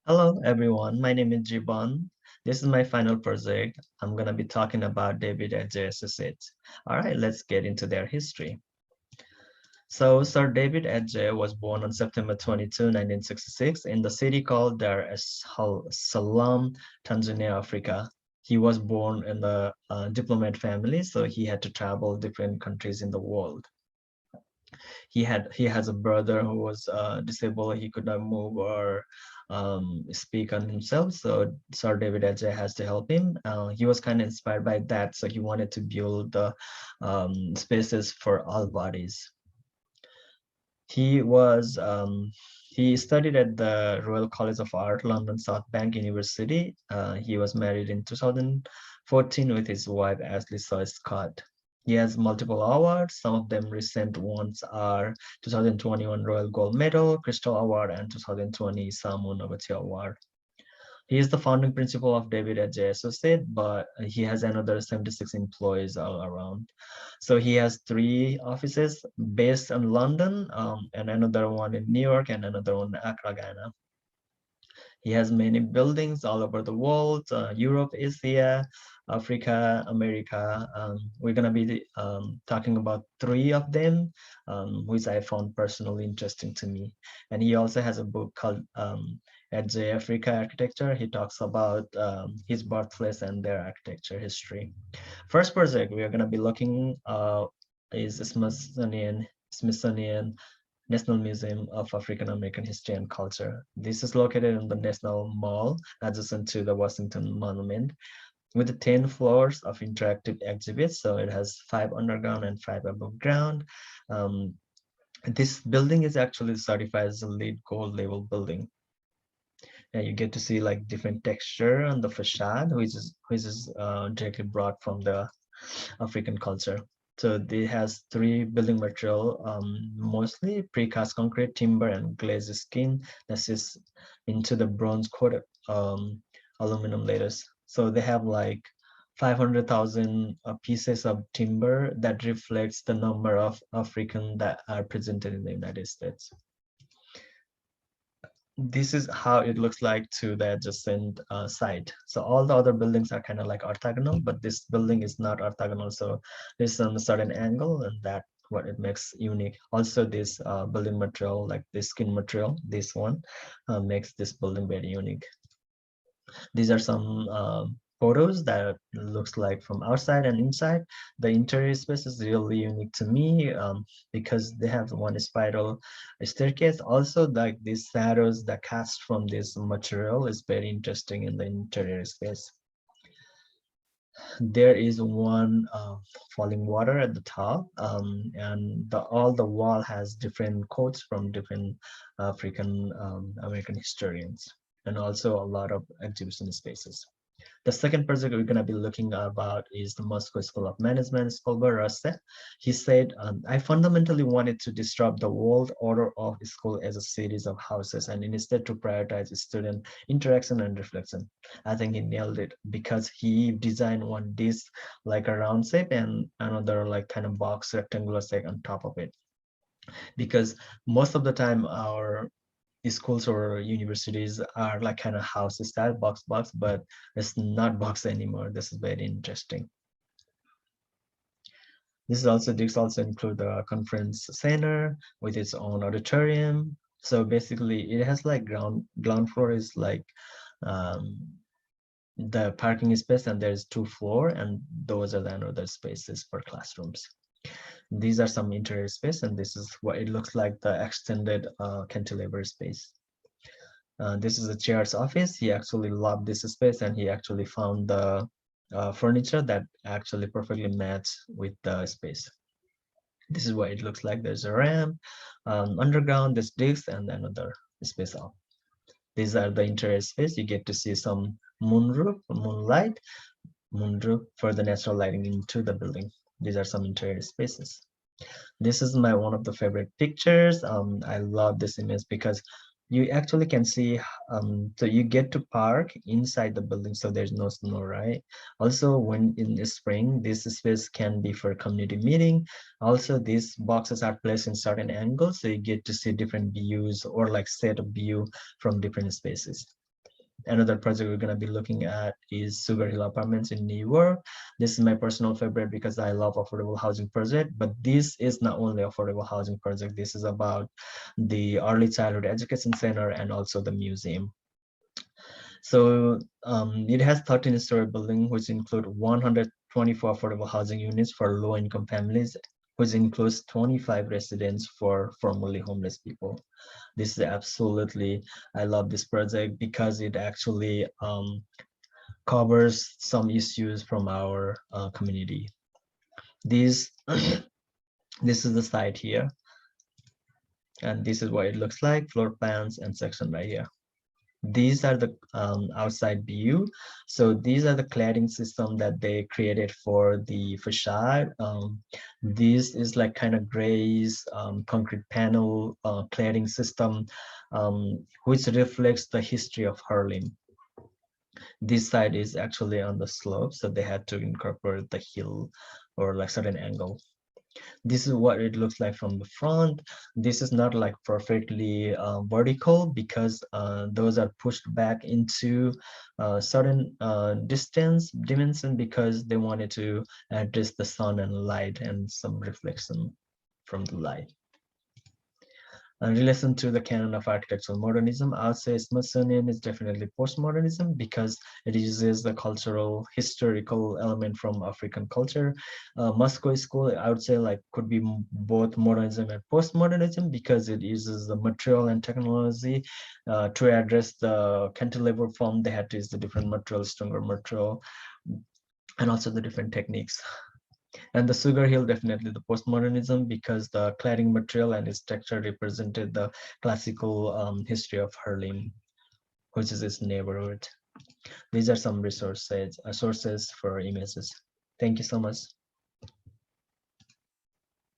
Hello, everyone. My name is Jiban. This is my final project. I'm going to be talking about David Adjaye Associates. All right, let's get into their history. So, Sir David Adjaye was born on September 22, 1966, in the city called Dar es Salaam, Tanzania, Africa. He was born in the diplomat family, so he had to travel different countries in the world. He has a brother who was disabled. He could not move or speak on himself, so Sir David Adjaye has to help him. He was kind of inspired by that, so he wanted to build the spaces for all bodies. He was he studied at the Royal College of Art, London South Bank University. He was married in 2014 with his wife Ashley Soy Scott. He has multiple awards. Some of them recent ones are 2021 Royal Gold Medal, Crystal Award, and 2020 Samu Noguchi Award. He is the founding principal of David Adjaye Associate, but he has another 76 employees all around. So he has three offices based in London, and another one in New York, and another one in Accra, Ghana. He has many buildings all over the world, Europe, Asia, Africa, America. We're going to be talking about three of them, which I found personally interesting to me. And he also has a book called Adjaye Africa Architecture. He talks about his birthplace and their architecture history. First project we are going to be looking is Smithsonian National Museum of African American History and Culture. This is located in the National Mall, adjacent to the Washington Monument, with 10 floors of interactive exhibits. So it has 5 underground and 5 above ground. Um, this building is actually certified as a LEED Gold level building. And you get to see like different texture on the facade, which is directly brought from the African culture. So it has three building material, mostly precast concrete, timber, and glazed skin that is into the bronze coated aluminum lattice. So they have like 500,000 pieces of timber that reflects the number of African that are presented in the United States. This is how it looks like to the adjacent side. So all the other buildings are kind of like orthogonal, but this building is not orthogonal. So there's a certain angle, and that what it makes unique. Also, this building material, like this skin material, this one makes this building very unique. These are some photos that looks like from outside and inside. The interior space is really unique to me because they have one spiral staircase. Also, like these shadows that cast from this material is very interesting in the interior space. There is one falling water at the top, and all the wall has different quotes from different African American historians, and also a lot of exhibition spaces. The second project we're going to be looking about is the Moscow School of Management, Skolber Rase. He said, I fundamentally wanted to disrupt the world order of school as a series of houses and instead to prioritize student interaction and reflection. I think he nailed it because he designed one dish like a round shape and another like kind of box rectangular shape on top of it. Because most of the time our schools or universities are like kind of house style box, but it's not box anymore. This is very interesting. This also include the conference center with its own auditorium. So basically it has like ground floor is like um, the parking space, and there's two floor, and those are the another spaces for classrooms. These are some interior space, and this is what it looks like, the extended cantilever space. This is the chair's office. He actually loved this space, and he actually found the furniture that actually perfectly match with the space. This is what it looks like. There's a ramp, underground, there's digs, and another space out. These are the interior space. You get to see some moonlight, moonroof for the natural lighting into the building. These are some interior spaces. This is my one of the favorite pictures. I love this image because you actually can see, so you get to park inside the building, so there's no snow, right? Also, when in the spring, this space can be for community meeting. Also, these boxes are placed in certain angles, so you get to see different views or like set of view from different spaces. Another project we're going to be looking at is Sugar Hill Apartments in New York. This is my personal favorite because I love affordable housing project, but this is not only affordable housing project. This is about the early childhood education center and also the museum. So it has 13-story building, which include 124 affordable housing units for low-income families, which includes 25 residents for formerly homeless people. This is absolutely, I love this project because it actually covers some issues from our community. This this is the site here, and this is what it looks like, floor plans and section right here. These are the outside view. So these are the cladding system that they created for the facade. This is like kind of grays concrete panel cladding system, which reflects the history of Harlem. This side is actually on the slope, so they had to incorporate the hill or like certain angle. This is what it looks like from the front. This is not like perfectly vertical because those are pushed back into certain distance dimension because they wanted to address the sun and light and some reflection from the light. In relation to the canon of architectural modernism, I would say Smithsonian is definitely postmodernism because it uses the cultural, historical element from African culture. Moscow School, I would say, like could be both modernism and postmodernism because it uses the material and technology to address the cantilever form. They had to use the different material, stronger material, and also the different techniques. And the Sugar Hill, definitely the postmodernism because the cladding material and its texture represented the classical history of Harlem, which is its neighborhood. These are some resources, sources for images. Thank you so much.